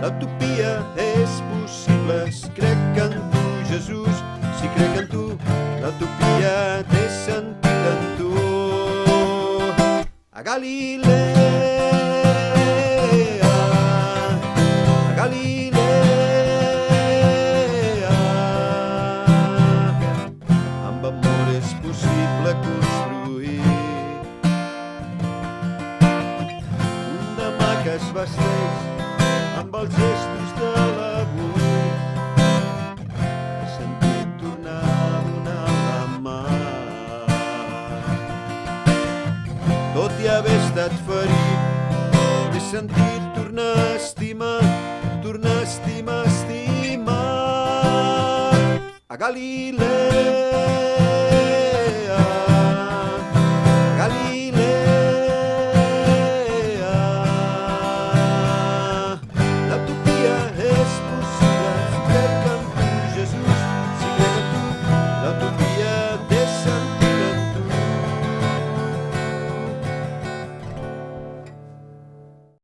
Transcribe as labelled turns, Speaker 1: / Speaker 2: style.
Speaker 1: l'utopia és possible. Si crec en tu, Jesús, si crec en tu, l'utopia té sentit en tu. A Galilea, a Galilea, amb amor és possible construir un demà que es vesteix amb els gestos de l'avui. He sentit tornar a donar la mà, tot i haver estat ferit. He sentit tornar a estimar, tornar a estimar, estimar. A Galilea,